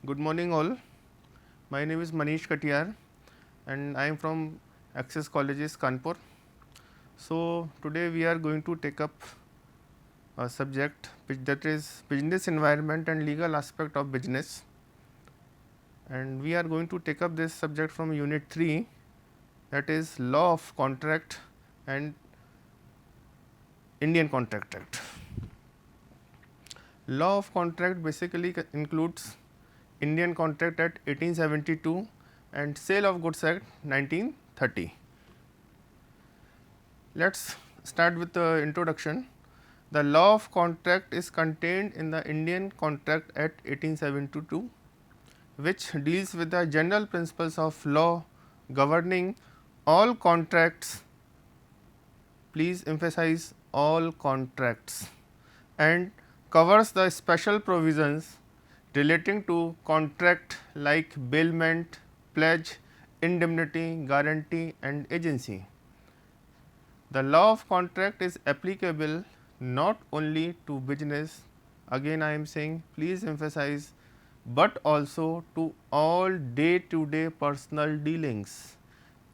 Good morning, all. My name is Manish Katiyar, and I am from Access Colleges, Kanpur. So, today we are going to take up a subject that is business environment and legal aspect of business. And we are going to take up this subject from Unit 3, that is Law of Contract and Indian Contract Act. Law of Contract basically includes Indian Contract Act 1872 and Sale of Goods Act 1930. Let's start with the introduction. The law of contract is contained in the Indian Contract Act 1872, which deals with the general principles of law governing all contracts. Please emphasize all contracts, and covers the special provisions relating to contract like bailment, pledge, indemnity, guarantee and agency. The law of contract is applicable not only to business, again I am saying please emphasize, but also to all day to day personal dealings.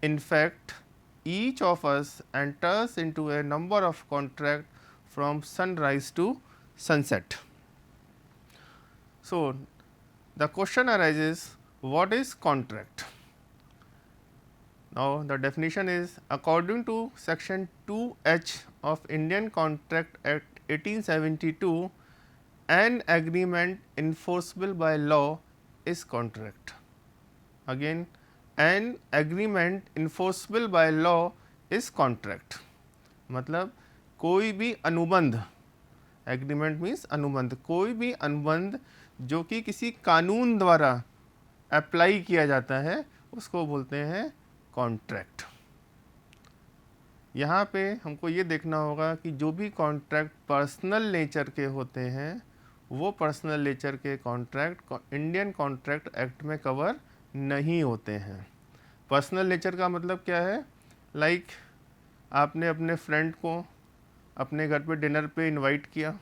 In fact, each of us enters into a number of contracts from sunrise to sunset. So, the question arises, what is contract? Now, the definition is, according to section 2H of Indian Contract Act 1872, an agreement enforceable by law is contract. Again, an agreement enforceable by law is contract. मतलब कोई भी अनुबंध, agreement means अनुबंध, कोई भी अनुबंध जो कि किसी कानून द्वारा अप्लाई किया जाता है उसको बोलते हैं कॉन्ट्रैक्ट। यहाँ पे हमको ये देखना होगा कि जो भी कॉन्ट्रैक्ट पर्सनल नेचर के होते हैं वो पर्सनल नेचर के कॉन्ट्रैक्ट इंडियन कॉन्ट्रैक्ट एक्ट में कवर नहीं होते हैं। पर्सनल नेचर का मतलब क्या है? लाइक आपने अपने फ्रेंड को अपने घर पे डिनर पे इनवाइट किया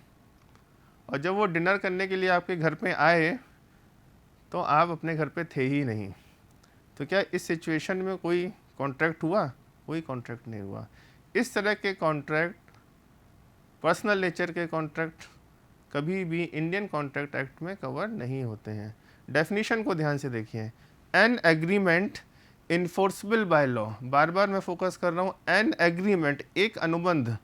और जब वो डिनर करने के लिए आपके घर पे आए तो आप अपने घर पे थे ही नहीं, तो क्या इस सिचुएशन में कोई कॉन्ट्रैक्ट हुआ? कोई कॉन्ट्रैक्ट नहीं हुआ। इस तरह के कॉन्ट्रैक्ट, पर्सनल नेचर के कॉन्ट्रैक्ट कभी भी इंडियन कॉन्ट्रैक्ट एक्ट में कवर नहीं होते हैं। डेफिनेशन को ध्यान से देखिए, an agreement enforceable by law, बार बार मैं फोकस कर रहा हूँ, एन एग्रीमेंट एक अनुबंध,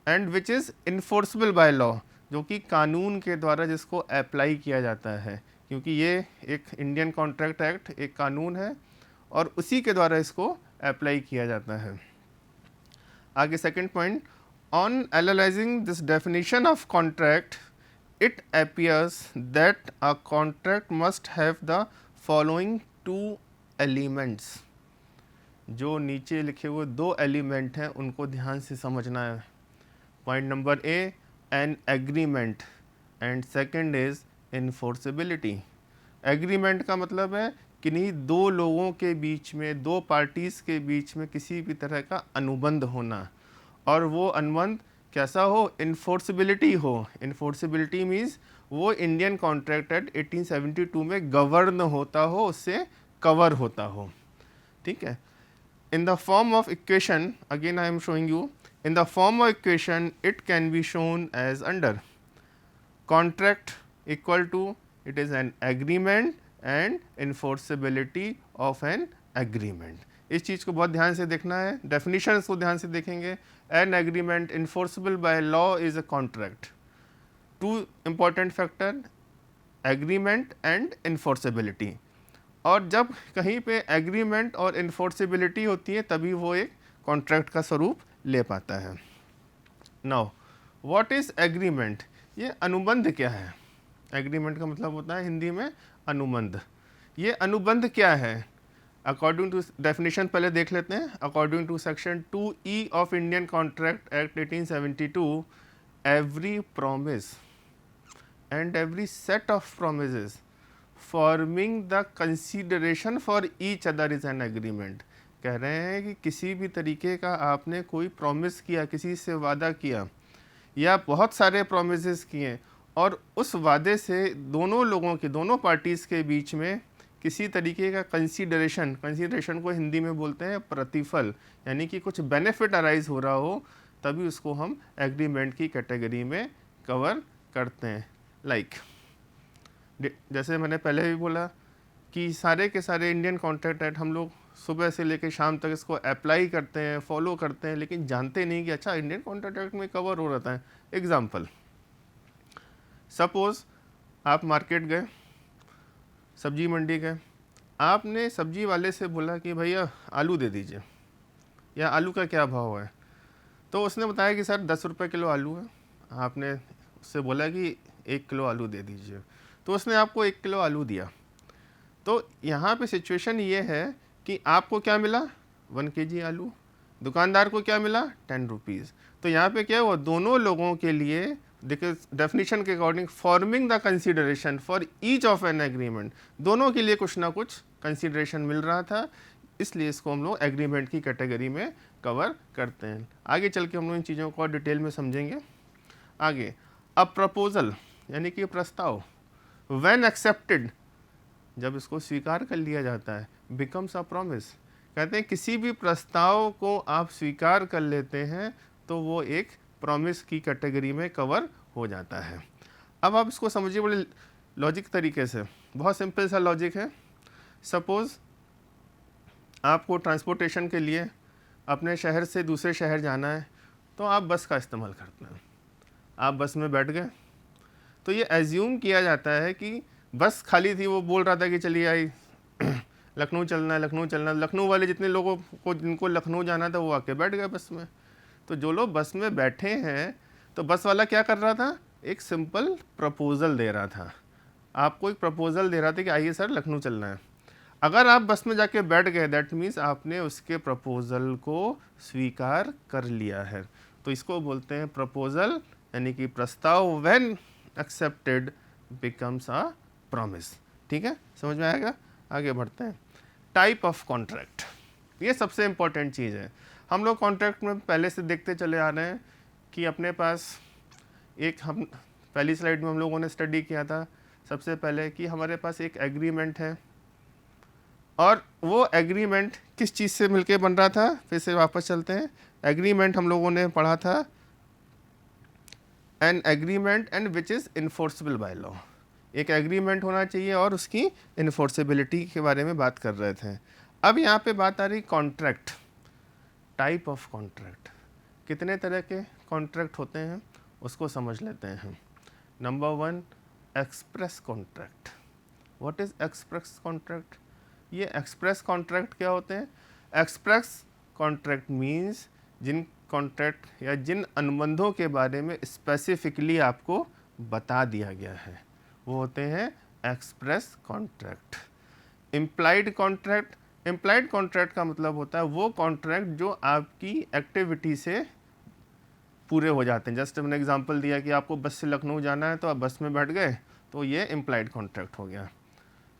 and which is enforceable by law जो कि कानून के द्वारा जिसको अप्लाई किया जाता है, क्योंकि ये एक इंडियन कॉन्ट्रैक्ट एक्ट एक कानून है और उसी के द्वारा इसको अप्लाई किया जाता है। आगे second point, on analysing this definition of contract it appears that a contract must have the following two elements. जो नीचे लिखे हुए दो एलिमेंट हैं उनको ध्यान से समझना है। Point number A, an agreement, and second is enforceability. Agreement का मतलब है किन्हीं दो लोगों के बीच में, दो पार्टीज़ के बीच में किसी भी तरह का अनुबंध होना, और वो अनुबंध कैसा हो? इन्फोर्सेबिलिटी हो। इन्फोर्सेबिलिटी मीन्स वो इंडियन कॉन्ट्रैक्ट एक्ट 1872 में गवर्न होता हो, उससे कवर होता हो। ठीक है। In the form of equation, again I am showing you, in the form of equation it can be shown as under. Contract equal to, it is an agreement and enforceability of an agreement. इस चीज़ को बहुत ध्यान से देखना है, definition को ध्यान से देखेंगे। An agreement enforceable by law is a contract. Two important factor, agreement and enforceability. और जब कहीं पे एग्रीमेंट और इन्फोर्सेबिलिटी होती है तभी वो एक कॉन्ट्रैक्ट का स्वरूप ले पाता है। Now what is agreement? ये अनुबंध क्या है? एग्रीमेंट का मतलब होता है हिंदी में अनुबंध। ये अनुबंध क्या है? अकॉर्डिंग टू डेफिनेशन पहले देख लेते हैं। According to section 2E of Indian contract act 1872, every promise and every set of promises forming the consideration for each other is an agreement. कह रहे हैं कि किसी भी तरीके का आपने कोई प्रॉमिस किया, किसी से वादा किया, या बहुत सारे प्रोमिस किए और उस वादे से दोनों लोगों के, दोनों पार्टीज़ के बीच में किसी तरीके का कंसीडरेशन को हिंदी में बोलते हैं प्रतिफल, यानी कि कुछ बेनिफिट अराइज हो रहा हो, तभी उसको हम एग्रीमेंट की कैटेगरी में कवर करते हैं। लाइक जैसे मैंने पहले भी बोला कि सारे के सारे इंडियन कॉन्ट्रैक्ट एक्ट हम लोग सुबह से लेकर शाम तक इसको अप्लाई करते हैं, फॉलो करते हैं, लेकिन जानते नहीं कि अच्छा इंडियन कॉन्ट्रैक्ट एक्ट में कवर हो रहा है। एग्जाम्पल, सपोज आप मार्केट गए, सब्जी मंडी गए, आपने सब्जी वाले से बोला कि भैया आलू दे दीजिए, या आलू का क्या भाव है, तो उसने बताया कि सर 10 रुपये किलो आलू है। आपने उससे बोला कि 1 किलो आलू दे दीजिए, तो उसने आपको 1 किलो आलू दिया। तो यहाँ पे सिचुएशन ये है कि आपको क्या मिला, 1 kg आलू, दुकानदार को क्या मिला, 10 रुपीज़। तो यहाँ पे क्या हुआ, दोनों लोगों के लिए, देखिए डेफिनेशन के according, forming the consideration for each of an agreement, दोनों के लिए कुछ ना कुछ कंसीडरेशन मिल रहा था, इसलिए इसको हम लोग एग्रीमेंट की कैटेगरी में कवर करते हैं। आगे चल के हम लोग इन चीज़ों को और डिटेल में समझेंगे। आगे, अब प्रपोजल यानी कि प्रस्ताव, व्हेन एक्सेप्टेड, जब इसको स्वीकार कर लिया जाता है, बिकम्स अ प्रॉमिस। कहते हैं किसी भी प्रस्ताव को आप स्वीकार कर लेते हैं तो वो एक प्रॉमिस की कैटेगरी में कवर हो जाता है। अब आप इसको समझिए बड़े लॉजिक तरीके से, बहुत सिंपल सा लॉजिक है। सपोज़ आपको ट्रांसपोर्टेशन के लिए अपने शहर से दूसरे शहर जाना है, तो आप बस का इस्तेमाल करते हैं। आप बस में बैठ गए, तो ये एज्यूम किया जाता है कि बस खाली थी, वो बोल रहा था कि चलिए आई लखनऊ चलना है, लखनऊ चलना है। लखनऊ वाले जितने लोगों को जिनको लखनऊ जाना था वो आके बैठ गए बस में। तो जो लोग बस में बैठे हैं, तो बस वाला क्या कर रहा था, एक सिंपल प्रपोजल दे रहा था, आपको एक प्रपोजल दे रहा था कि आइए सर लखनऊ चलना है। अगर आप बस में जाके बैठ गए, दैट मीन्स आपने उसके प्रपोजल को स्वीकार कर लिया है। तो इसको बोलते हैं प्रपोजल, यानी कि प्रस्ताव when accepted becomes a promise. ठीक है, समझ में आएगा। आगे बढ़ते हैं। टाइप ऑफ कॉन्ट्रैक्ट, ये सबसे इम्पोर्टेंट चीज़ है। हम लोग कॉन्ट्रैक्ट में पहले से देखते चले आ रहे हैं कि अपने पास एक, हम पहली स्लाइड में हम लोगों ने स्टडी किया था सबसे पहले कि हमारे पास एक एग्रीमेंट है, और वो एग्रीमेंट किस चीज़ से मिलके बन रहा था। फिर से वापस चलते हैं। एग्रीमेंट हम लोगों ने पढ़ा था, N agreement and which is enforceable by law. एक एग्रीमेंट होना चाहिए और उसकी इन्फोर्सेबिलिटी के बारे में बात कर रहे थे। अब यहाँ पे बात आ रही कॉन्ट्रैक्ट, टाइप ऑफ कॉन्ट्रैक्ट। कितने तरह के कॉन्ट्रैक्ट होते हैं उसको समझ लेते हैं। Number 1, express contract. What is express contract? ये एक्सप्रेस कॉन्ट्रैक्ट क्या होते हैं? एक्सप्रेस कॉन्ट्रैक्ट मीन्स जिन कॉन्ट्रैक्ट या जिन अनुबंधों के बारे में स्पेसिफिकली आपको बता दिया गया है, वो होते हैं express contract. Implied contract, implied contract का मतलब होता है वो कॉन्ट्रैक्ट जो आपकी एक्टिविटी से पूरे हो जाते हैं। जस्ट मैंने एग्जांपल दिया कि आपको बस से लखनऊ जाना है, तो आप बस में बैठ गए, तो ये इम्प्लाइड कॉन्ट्रैक्ट हो गया।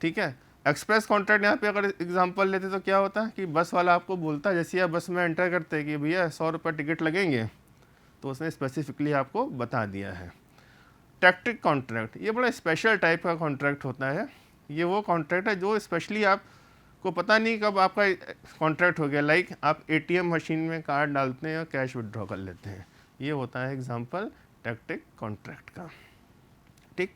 ठीक है। एक्सप्रेस कॉन्ट्रैक्ट यहाँ पे अगर एग्जांपल लेते तो क्या होता है कि बस वाला आपको बोलता है, जैसे आप बस में एंटर करते हैं कि भैया 100 रुपये टिकट लगेंगे, तो उसने स्पेसिफिकली आपको बता दिया है। टैक्टिक कॉन्ट्रैक्ट, ये बड़ा स्पेशल टाइप का कॉन्ट्रैक्ट होता है। ये वो कॉन्ट्रैक्ट है जो स्पेशली आपको पता नहीं कब आपका कॉन्ट्रैक्ट हो गया। लाइक आप एटीएम मशीन में कार्ड डालते हैं और कैश विड्रॉ कर लेते हैं, ये होता है एग्जांपल टैक्टिक कॉन्ट्रैक्ट का। ठीक,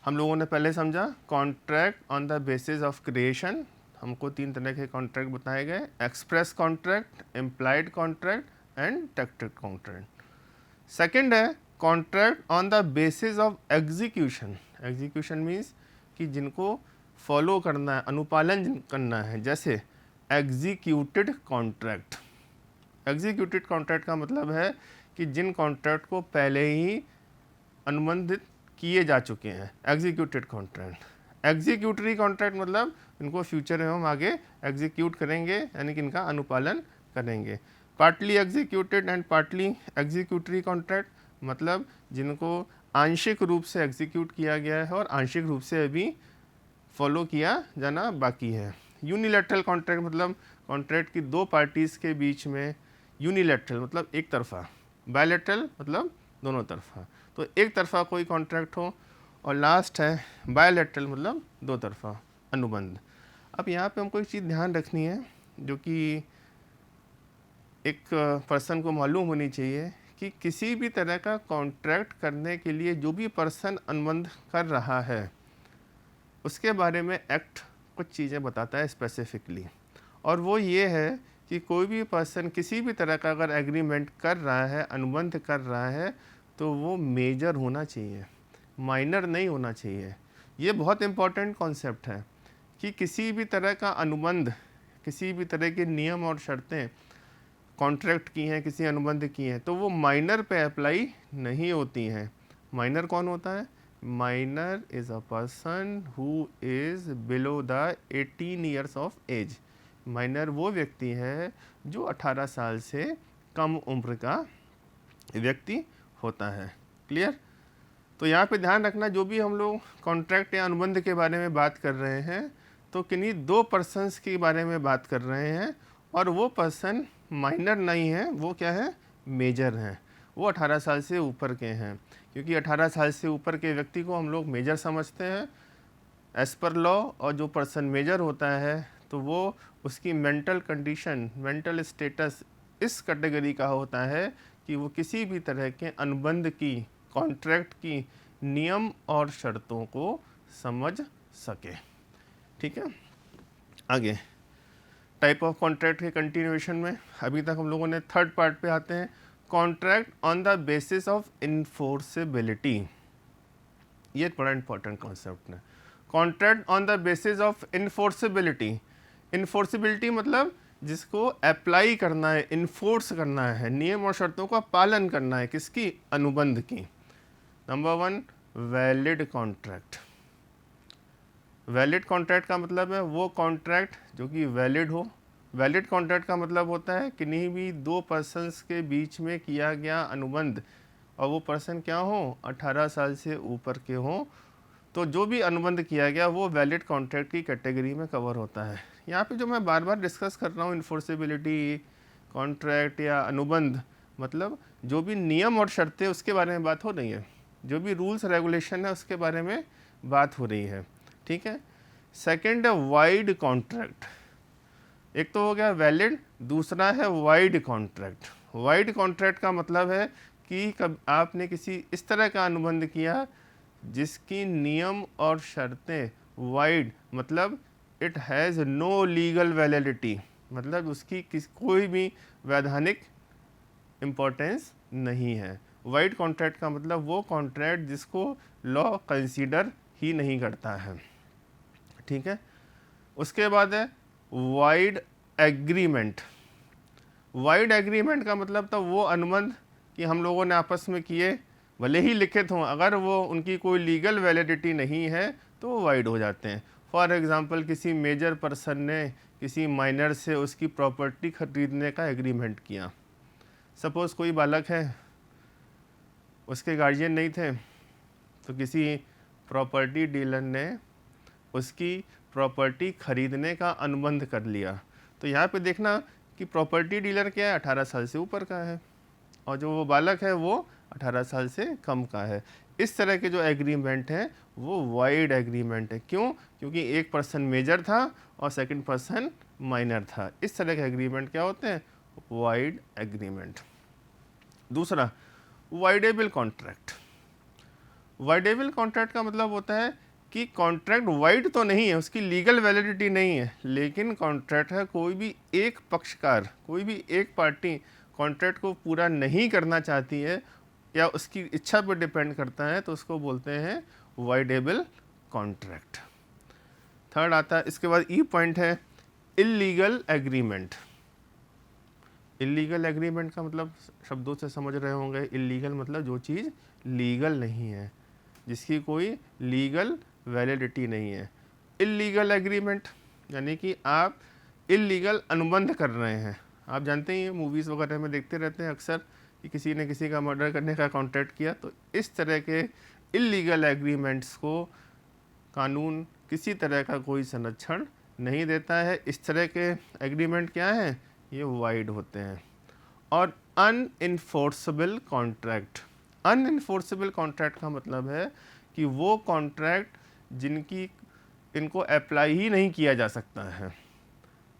हम लोगों ने पहले समझा contract on the basis of creation. हमको 3 तरह के कॉन्ट्रैक्ट बताए गए, express contract, implied contract and tacit contract. Second है contract on the basis of execution. Execution means कि जिनको फॉलो करना है, अनुपालन करना है, जैसे एग्जीक्यूटेड कॉन्ट्रैक्ट। एग्जीक्यूटेड कॉन्ट्रैक्ट का मतलब है कि जिन कॉन्ट्रैक्ट को पहले ही अनुबंधित किए जा चुके हैं, एग्जीक्यूटेड कॉन्ट्रैक्ट। एग्जीक्यूटरी कॉन्ट्रैक्ट मतलब इनको फ्यूचर में हम आगे एग्जीक्यूट करेंगे, यानी कि इनका अनुपालन करेंगे। Partly executed and partly executory contract मतलब जिनको आंशिक रूप से एग्जीक्यूट किया गया है और आंशिक रूप से अभी फॉलो किया जाना बाकी है। यूनिलैटरल कॉन्ट्रैक्ट मतलब कॉन्ट्रैक्ट की 2 पार्टीज़ के बीच में, यूनिलैटरल मतलब एक तरफा, बायलैटरल मतलब दोनों तरफा। तो एक तरफा कोई कॉन्ट्रैक्ट हो। और लास्ट है बायलैटरल, मतलब दो तरफा अनुबंध। अब यहाँ पे हमको एक चीज़ ध्यान रखनी है जो कि एक पर्सन को मालूम होनी चाहिए कि किसी भी तरह का कॉन्ट्रैक्ट करने के लिए जो भी पर्सन अनुबंध कर रहा है उसके बारे में एक्ट कुछ चीज़ें बताता है स्पेसिफिकली। और वो ये है कि कोई भी पर्सन किसी भी तरह का अगर एग्रीमेंट कर रहा है, अनुबंध कर रहा है, तो वो मेजर होना चाहिए, माइनर नहीं होना चाहिए। ये बहुत इम्पॉर्टेंट कॉन्सेप्ट है कि किसी भी तरह का अनुबंध, किसी भी तरह के नियम और शर्तें कॉन्ट्रैक्ट की हैं, किसी अनुबंध की हैं, तो वो माइनर पे अप्लाई नहीं होती हैं। माइनर कौन होता है? Minor is a person who is below the 18 years of age. Minor वो व्यक्ति है जो 18 साल से कम उम्र का व्यक्ति होता है। क्लियर? तो यहाँ पे ध्यान रखना, जो भी हम लोग कॉन्ट्रैक्ट या अनुबंध के बारे में बात कर रहे हैं तो किन्हीं दो पर्सन्स के बारे में बात कर रहे हैं, और वो पर्सन माइनर नहीं है, वो क्या है? मेजर हैं। वो 18 साल से ऊपर के हैं, क्योंकि 18 साल से ऊपर के व्यक्ति को हम लोग मेजर समझते हैं एज़ पर लॉ। और जो पर्सन मेजर होता है तो वो उसकी मेंटल कंडीशन, मेंटल स्टेटस इस कैटेगरी का होता है कि वो किसी भी तरह के अनुबंध की, कॉन्ट्रैक्ट की नियम और शर्तों को समझ सके। ठीक है, आगे टाइप ऑफ कॉन्ट्रैक्ट के कंटिन्यूएशन में अभी तक हम लोगों ने थर्ड पार्ट पे आते हैं, contract on the basis of enforceability. ये बड़ा इंपॉर्टेंट कॉन्सेप्ट है, contract on the basis of enforceability. Enforceability मतलब जिसको अप्लाई करना है, इन्फोर्स करना है, नियम और शर्तों का पालन करना है, किसकी? अनुबंध की। Number 1 valid contract. Valid contract का मतलब है वो कॉन्ट्रैक्ट जो कि वैलिड हो। वैलिड कॉन्ट्रैक्ट का मतलब होता है किन्हीं भी दो पर्सन्स के बीच में किया गया अनुबंध, और वो पर्सन क्या हो? 18 साल से ऊपर के हों, तो जो भी अनुबंध किया गया वो वैलिड कॉन्ट्रैक्ट की कैटेगरी में कवर होता है। यहाँ पे जो मैं बार बार डिस्कस कर रहा हूँ, इन्फोर्सेबिलिटी, कॉन्ट्रैक्ट या अनुबंध, मतलब जो भी नियम और शर्तें उसके बारे में बात हो रही है, जो भी रूल्स रेगुलेशन है उसके बारे में बात हो रही है। ठीक है। सेकंड है वाइड कॉन्ट्रैक्ट। एक तो हो गया वैलिड, दूसरा है वाइड कॉन्ट्रैक्ट। वाइड कॉन्ट्रैक्ट का मतलब है कि कब आपने किसी इस तरह का अनुबंध किया जिसकी नियम और शर्तें वाइड, मतलब it has no legal validity, मतलब उसकी कोई भी वैधानिक इम्पोर्टेंस नहीं है। वाइड कॉन्ट्रैक्ट का मतलब वो कॉन्ट्रैक्ट जिसको लॉ कंसीडर ही नहीं करता है। ठीक है। उसके बाद है वाइड एग्रीमेंट। वाइड एग्रीमेंट का मतलब तो वो अनुबंध कि हम लोगों ने आपस में किए, भले ही लिखित हों, अगर वो उनकी कोई लीगल वैलिडिटी नहीं है तो वो वाइड हो जाते हैं। फॉर एग्जांपल किसी मेजर पर्सन ने किसी माइनर से उसकी प्रॉपर्टी खरीदने का एग्रीमेंट किया। सपोज़ कोई बालक है, उसके गार्जियन नहीं थे, तो किसी प्रॉपर्टी डीलर ने उसकी प्रॉपर्टी खरीदने का अनुबंध कर लिया। तो यहाँ पे देखना कि प्रॉपर्टी डीलर क्या है? 18 साल से ऊपर का है, और जो वो बालक है वो 18 साल से कम का है। इस तरह के जो एग्रीमेंट हैं वो वाइड एग्रीमेंट है। क्यों? क्योंकि एक पर्सन मेजर था और सेकंड पर्सन माइनर था। इस तरह के एग्रीमेंट क्या होते हैं? Wide agreement. दूसरा वाइडेबल कॉन्ट्रैक्ट। वाइडेबल कॉन्ट्रैक्ट का मतलब होता है कि कॉन्ट्रैक्ट वाइड तो नहीं है, उसकी लीगल वैलिडिटी नहीं है, लेकिन कॉन्ट्रैक्ट है, कोई भी एक पक्षकार, कोई भी एक पार्टी कॉन्ट्रैक्ट को पूरा नहीं करना चाहती है या उसकी इच्छा पर डिपेंड करता है, तो उसको बोलते हैं वाइडेबल कॉन्ट्रैक्ट। थर्ड आता है, इसके बाद ई पॉइंट है इल्लीगल एग्रीमेंट। इल्लीगल एग्रीमेंट का मतलब शब्दों से समझ रहे होंगे, इल्लीगल मतलब जो चीज़ लीगल नहीं है, जिसकी कोई लीगल वैलिडिटी नहीं है। इल्लीगल एग्रीमेंट यानी कि आप इल्लीगल अनुबंध कर रहे हैं। आप जानते ही हैं, मूवीज़ वगैरह में देखते रहते हैं अक्सर कि किसी ने किसी का मर्डर करने का कॉन्ट्रैक्ट किया। तो इस तरह के इल्लीगल एग्रीमेंट्स को कानून किसी तरह का कोई संरक्षण नहीं देता है। इस तरह के एग्रीमेंट क्या हैं? ये वाइड होते हैं। और अनइन्फोर्सेबल कॉन्ट्रैक्ट। अनइन्फोर्सेबल कॉन्ट्रैक्ट का मतलब है कि वो कॉन्ट्रैक्ट जिनकी इनको अप्लाई ही नहीं किया जा सकता है।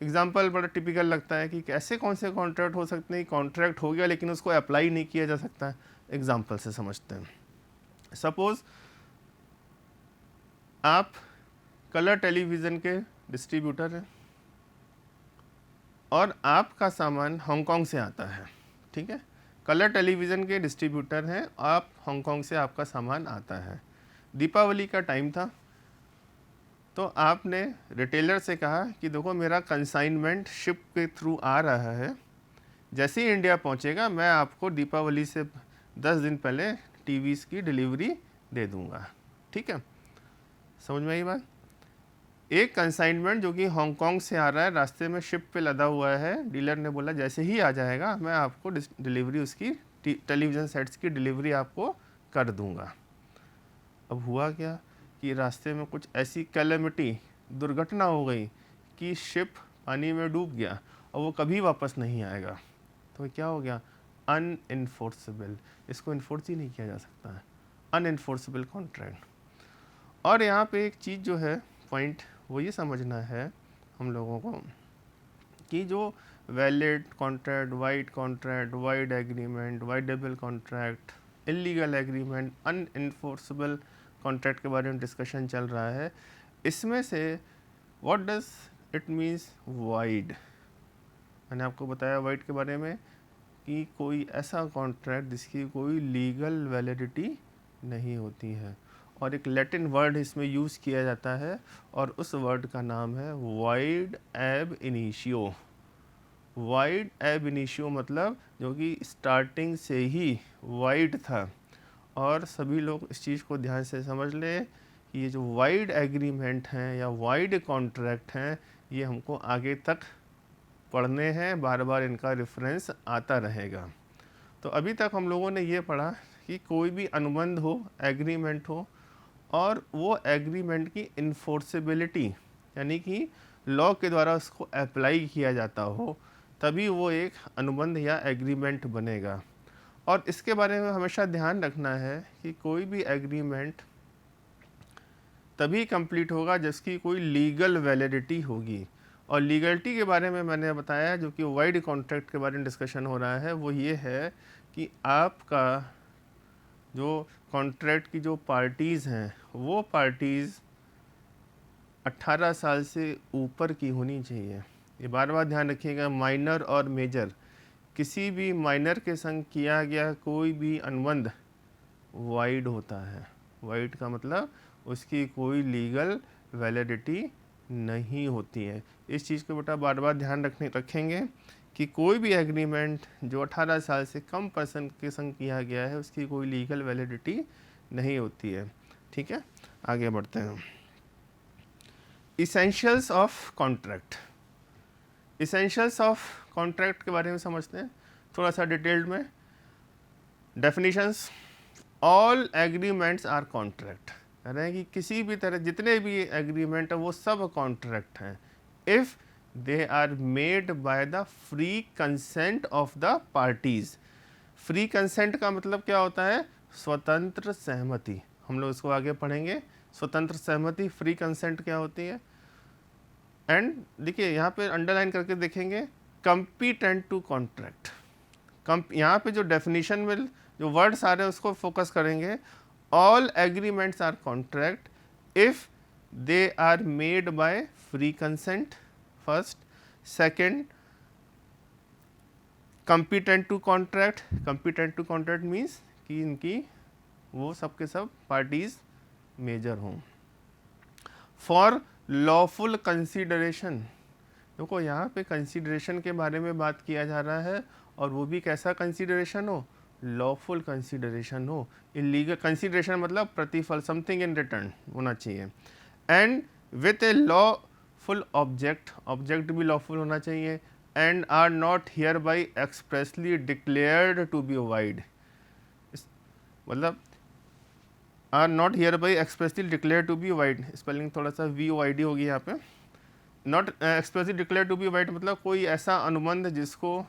एग्जाम्पल बड़ा टिपिकल लगता है कि कैसे कौन से कॉन्ट्रैक्ट हो सकते हैं, कॉन्ट्रैक्ट हो गया लेकिन उसको अप्लाई नहीं किया जा सकता है। एग्जाम्पल से समझते हैं। सपोज आप कलर टेलीविज़न के डिस्ट्रीब्यूटर हैं और आपका सामान हांगकांग से आता है, ठीक है। कलर टेलीविज़न के डिस्ट्रीब्यूटर हैं, आप हांगकांग से आपका सामान आता है। दीपावली का टाइम था, तो आपने रिटेलर से कहा कि देखो मेरा कंसाइनमेंट शिप के थ्रू आ रहा है, जैसे ही इंडिया पहुंचेगा मैं आपको दीपावली से 10 दिन पहले टीवीज़ की डिलीवरी दे दूंगा, ठीक है। समझ में आई बात? एक कंसाइनमेंट जो कि हांगकांग से आ रहा है, रास्ते में शिप पे लदा हुआ है, डीलर ने बोला जैसे ही आ जाएगा मैं आपको डिलीवरी उसकी टेलीविज़न सेट्स की डिलीवरी आपको कर दूंगा। अब हुआ क्या कि रास्ते में कुछ ऐसी कैलेमिटी, दुर्घटना हो गई कि शिप पानी में डूब गया और वो कभी वापस नहीं आएगा। तो क्या हो गया? अनइन्फोर्सेबल, इसको इन्फोर्स ही नहीं किया जा सकता है, अनइन्फोर्सेबल कॉन्ट्रैक्ट। और यहाँ पे एक चीज़ जो है पॉइंट वो ये समझना है हम लोगों को कि जो valid contract, void agreement, voidable contract, illegal agreement, unenforceable contract के बारे में डिस्कशन चल रहा है। इसमें से what does it means void? मैंने आपको बताया वाइड के बारे में कि कोई ऐसा कॉन्ट्रैक्ट जिसकी कोई लीगल वैलिडिटी नहीं होती है, और एक लैटिन वर्ड इसमें यूज़ किया जाता है और उस वर्ड का नाम है वाइड एब इनिशियो। वाइड एब इनिशियो मतलब जो कि स्टार्टिंग से ही वाइड था। और सभी लोग इस चीज़ को ध्यान से समझ ले कि ये जो वाइड एग्रीमेंट हैं या वाइड कॉन्ट्रैक्ट हैं, ये हमको आगे तक पढ़ने हैं, बार बार इनका रेफरेंस आता रहेगा। तो अभी तक हम लोगों ने ये पढ़ा कि कोई भी अनुबंध हो, एग्रीमेंट हो, और वो एग्रीमेंट की इन्फोर्सेबिलिटी यानी कि लॉ के द्वारा उसको अप्लाई किया जाता हो, तभी वो एक अनुबंध या एग्रीमेंट बनेगा। और इसके बारे में हमेशा ध्यान रखना है कि कोई भी एग्रीमेंट तभी कंप्लीट होगा जिसकी कोई लीगल वैलिडिटी होगी। और लीगलिटी के बारे में मैंने बताया, जो कि वाइड कॉन्ट्रैक्ट के बारे में डिस्कशन हो रहा है, वो ये है कि आपका जो कॉन्ट्रैक्ट की जो पार्टीज़ हैं वो पार्टीज़ 18 साल से ऊपर की होनी चाहिए। ये बार बार ध्यान रखिएगा, माइनर और मेजर, किसी भी माइनर के संग किया गया कोई भी अनुबंध वाइड होता है। वाइड का मतलब उसकी कोई लीगल वैलिडिटी नहीं होती है। इस चीज़ को बेटा बार बार ध्यान रखेंगे कि कोई भी एग्रीमेंट जो 18 साल से कम पर्सन के संग किया गया है उसकी कोई लीगल वैलिडिटी नहीं होती है, ठीक है। आगे बढ़ते हैं। Essentials of contract. Essentials of contract के बारे में समझते हैं थोड़ा सा डिटेल्ड में। Definitions: all agreements are contract, कह रहे हैं कि किसी भी तरह जितने भी एग्रीमेंट है वो सब कॉन्ट्रैक्ट हैं if they are made by the free consent of the parties. Free consent का मतलब क्या होता है? स्वतंत्र सहमति। हम लोग इसको आगे पढ़ेंगे, स्वतंत्र सहमति, फ्री कंसेंट क्या होती है। एंड देखिए यहाँ पे अंडरलाइन करके देखेंगे, कंपीटेंट टू कॉन्ट्रैक्ट। यहाँ पे जो डेफिनेशन में जो वर्ड्स आ रहे हैं उसको फोकस करेंगे। All agreements are contract if they are made by free consent, first. Second, competent to contract. Competent to contract means कि इनकी वो सब के सब पार्टीज मेजर हों। फॉर लॉफुल कंसीडरेशन, देखो यहाँ पे कंसीडरेशन के बारे में बात किया जा रहा है, और वो भी कैसा कंसीडरेशन हो? लॉफुल कंसीडरेशन हो। इलीगल कंसीडरेशन मतलब प्रतिफल, समथिंग इन रिटर्न होना चाहिए। And with a lawful object, object भी लॉफुल होना चाहिए। And are not hereby expressly declared to be void, मतलब are not hereby expressly declare to be void, spelling थोड़ा सा VOID होगी यहाँ पे। Not expressly declare to be void मतलब कोई ऐसा अनुबंध जिसको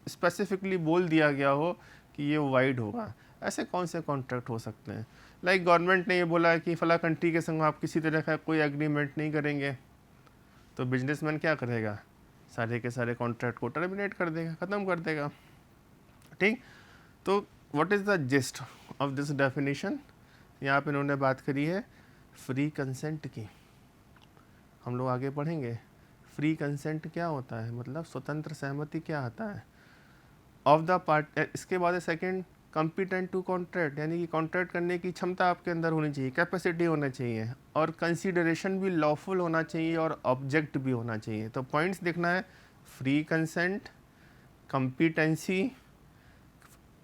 स्पेसिफिकली बोल दिया गया हो कि ये वाइड होगा। ऐसे कौन से कॉन्ट्रैक्ट हो सकते हैं? लाइक गवर्नमेंट ने ये बोला कि फला कंट्री के संग आप किसी तरह का कोई एग्रीमेंट नहीं करेंगे, तो बिजनेसमैन क्या करेगा? सारे के सारे कॉन्ट्रैक्ट को टर्मिनेट कर देगा, ख़त्म कर देगा। ठीक, तो what is the gist of this definition? यहाँ पे इन्होंने बात करी है फ्री कंसेंट की। हम लोग आगे पढ़ेंगे फ्री कंसेंट क्या होता है, मतलब स्वतंत्र सहमति क्या आता है। ऑफ द पार्ट, इसके बाद सेकंड कॉम्पिटेंट टू कॉन्ट्रैक्ट, यानी कि कॉन्ट्रैक्ट करने की क्षमता आपके अंदर होनी चाहिए, कैपेसिटी होना चाहिए, और कंसीडरेशन भी लॉफुल होना चाहिए और ऑब्जेक्ट भी होना चाहिए। तो पॉइंट्स देखना है, free consent, competency,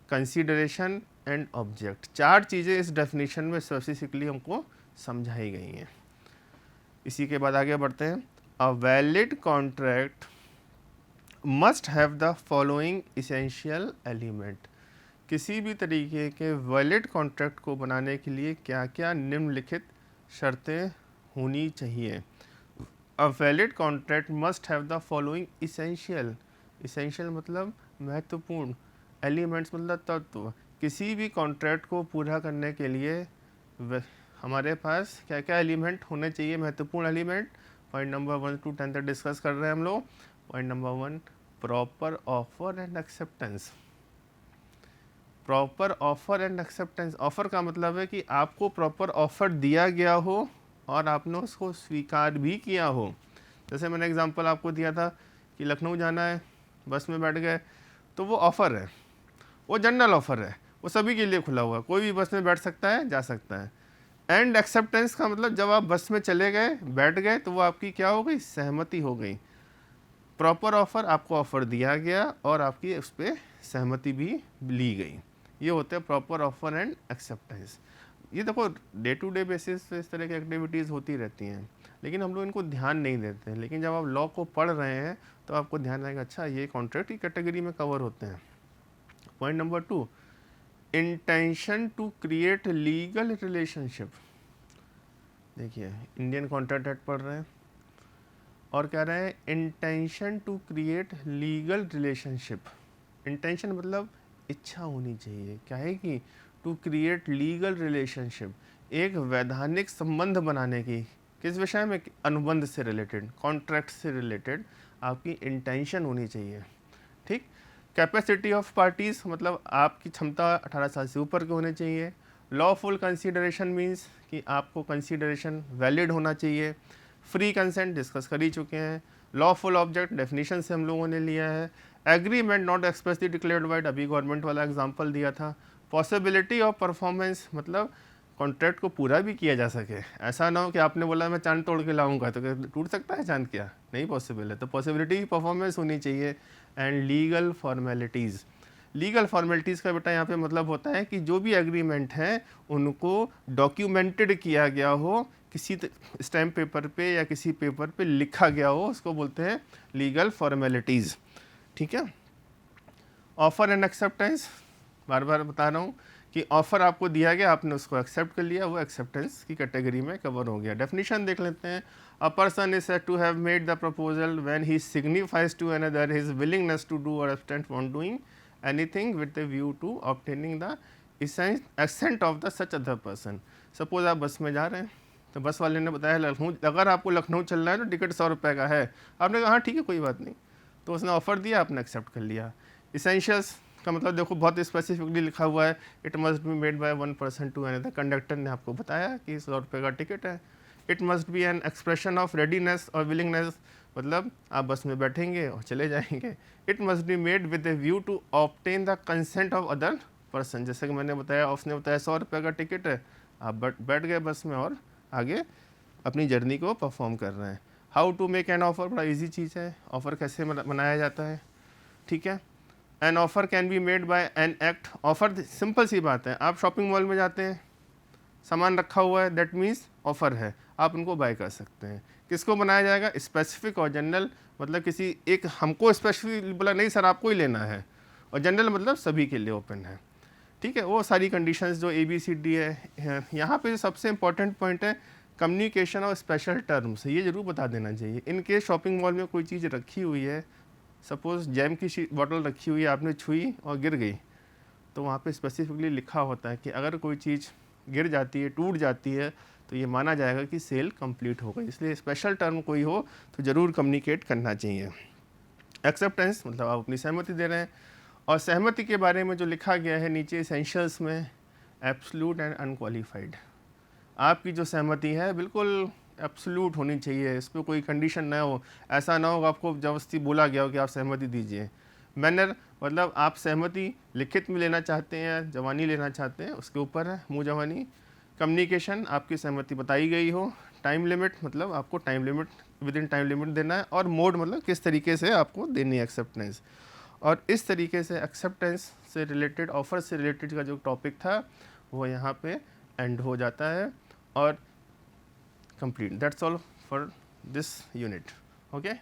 consideration and object. 4 चीज़ें इस डेफिनेशन में स्पेसिफिकली हमको समझाई गई हैं। इसी के बाद आगे बढ़ते हैं। A valid contract must have the following essential element. किसी भी तरीके के वैलिड कॉन्ट्रैक्ट को बनाने के लिए क्या क्या निम्नलिखित शर्तें होनी चाहिए? A valid contract must have the following essential, essential मतलब महत्वपूर्ण, एलिमेंट्स मतलब तत्व। किसी भी कॉन्ट्रैक्ट को पूरा करने के लिए हमारे पास क्या क्या एलिमेंट होने चाहिए, महत्वपूर्ण एलिमेंट? पॉइंट नंबर 1 to 10 तक डिस्कस कर रहे हैं हम लोग। Point number 1, proper offer and acceptance. Proper offer and acceptance, offer का मतलब है कि आपको प्रॉपर ऑफर दिया गया हो और आपने उसको स्वीकार भी किया हो। जैसे मैंने एग्जांपल आपको दिया था कि लखनऊ जाना है, बस में बैठ गए, तो वो ऑफ़र है, वो जनरल ऑफ़र है, वो सभी के लिए खुला हुआ है, कोई भी बस में बैठ सकता है, जा सकता है। एंड एक्सेप्टेंस का मतलब जब आप बस में चले गए, बैठ गए, तो वो आपकी क्या हो गई? सहमति हो गई। प्रॉपर ऑफ़र, आपको ऑफ़र दिया गया और आपकी उस पर सहमति भी ली गई। ये होते हैं प्रॉपर ऑफर एंड एक्सेप्टेंस। ये देखो डे टू डे बेसिस पे इस तरह की एक्टिविटीज़ होती रहती हैं, लेकिन हम लोग इनको ध्यान नहीं देते हैं। लेकिन जब आप लॉ को पढ़ रहे हैं तो आपको ध्यान आएगा, अच्छा ये कॉन्ट्रैक्ट की कैटेगरी में कवर होते हैं। Point number 2, intention to create legal relationship. देखिए इंडियन कॉन्ट्रैक्ट एक्ट पढ़ रहे हैं और कह रहे हैं intention to create legal relationship. Intention मतलब इच्छा होनी चाहिए, क्या है कि टू क्रिएट लीगल रिलेशनशिप, एक वैधानिक संबंध बनाने की। किस विषय में? अनुबंध से रिलेटेड, कॉन्ट्रैक्ट से रिलेटेड आपकी इंटेंशन होनी चाहिए। ठीक, कैपेसिटी ऑफ पार्टीज मतलब आपकी क्षमता 18 साल से ऊपर के होने चाहिए। लॉफुल कंसीडरेशन मीन्स कि आपको कंसीडरेशन वैलिड होना चाहिए। फ्री कंसेंट डिस्कस कर ही चुके हैं। लॉफुल ऑब्जेक्ट डेफिनेशन से हम लोगों ने लिया है। Agreement not expressly declared wide, अभी गवर्नमेंट वाला एग्जांपल दिया था। पॉसिबिलिटी ऑफ परफॉर्मेंस मतलब कॉन्ट्रैक्ट को पूरा भी किया जा सके, ऐसा ना हो कि आपने बोला मैं चांद तोड़ के लाऊंगा तो टूट सकता है चांद, क्या नहीं पॉसिबल है, तो पॉसिबिलिटी परफॉर्मेंस होनी चाहिए। And legal formalities, legal formalities का बेटा यहाँ पे मतलब होता है कि जो भी एग्रीमेंट है उनको डॉक्यूमेंटेड किया गया हो, किसी स्टैम्प पेपर पे या किसी पेपर पे लिखा गया हो, उसको बोलते हैं लीगल फॉर्मेलिटीज़। ठीक है। ऑफ़र एंड एक्सेप्टेंस, बार बार बता रहा हूँ कि ऑफ़र आपको दिया गया, आपने उसको एक्सेप्ट कर लिया, वो एक्सेप्टेंस की कैटेगरी में कवर हो गया। डेफिनेशन देख लेते हैं। A person is said to have made the proposal when he signifies to another his willingness to do or abstain from doing anything with the view to obtaining the assent of the such other person. Suppose आप bus में जा रहे हैं, तो बस वाले ने बताया लखनऊ, अगर आपको लखनऊ चलना है तो टिकट 100 रुपये का है। आपने कहा हाँ ठीक है कोई बात नहीं, तो उसने ऑफ़र दिया, आपने एक्सेप्ट कर लिया। इसेंशियल्स का मतलब देखो बहुत स्पेसिफिकली लिखा हुआ है, it must be made by 1 person to another. Conductor ने आपको बताया कि 100 रुपये का टिकट है। It must be an expression of readiness और विलिंगनेस, मतलब आप बस में बैठेंगे और चले जाएंगे। It must be made with a view to obtain the consent of other person, जैसे कि मैंने बताया, उसने बताया 100 रुपये का टिकट है, आप बैठ गए बस में और आगे अपनी जर्नी को परफॉर्म कर रहे हैं। How to make an offer, बड़ा इजी चीज़ है, ऑफ़र कैसे बनाया जाता है। ठीक है। An offer can be made by an act. Offer simple सी बात है, आप शॉपिंग मॉल में जाते हैं, सामान रखा हुआ है, दैट मीन्स ऑफ़र है, आप उनको बाय कर सकते हैं। किसको बनाया जाएगा? स्पेसिफिक और जनरल, मतलब किसी एक हमको स्पेसिफिक बोला नहीं सर आपको ही लेना है, और जनरल मतलब सभी के लिए ओपन है। ठीक है, वो सारी कंडीशंस जो ABCD है। यहाँ पे जो सबसे इंपॉर्टेंट पॉइंट है कम्युनिकेशन और स्पेशल टर्म्स, ये ज़रूर बता देना चाहिए। इनकेस शॉपिंग मॉल में कोई चीज़ रखी हुई है, सपोज़ जैम की बॉटल रखी हुई है, आपने छुई और गिर गई, तो वहाँ पे स्पेसिफिकली लिखा होता है कि अगर कोई चीज़ गिर जाती है, टूट जाती है, तो ये माना जाएगा कि सेल कंप्लीट हो गई। इसलिए स्पेशल टर्म कोई हो तो ज़रूर कम्युनिकेट करना चाहिए। एक्सेप्टेंस मतलब आप अपनी सहमति दे रहे हैं, और सहमति के बारे में जो लिखा गया है नीचे एसेंशियल्स में, एब्सोल्यूट एंड अनक्वालिफाइड। आपकी जो सहमति है बिल्कुल एब्सोल्यूट होनी चाहिए, इस पर कोई कंडीशन ना हो। ऐसा ना हो आपको ज़बरदस्ती बोला गया हो कि आप सहमति दीजिए। मैनर मतलब आप सहमति लिखित में लेना चाहते हैं, जवानी लेना चाहते हैं, उसके ऊपर है मुँह जवानी। कम्युनिकेशन आपकी सहमति बताई गई हो। टाइम लिमिट मतलब आपको time limit with in time limit देना है, और मोड मतलब किस तरीके से आपको देनी है एक्सेप्टेंस। और इस तरीके से एक्सेप्टेंस से रिलेटेड, ऑफर से रिलेटेड का जो टॉपिक था वो यहाँ पे एंड हो जाता है और complete. That's all for this unit. Okay.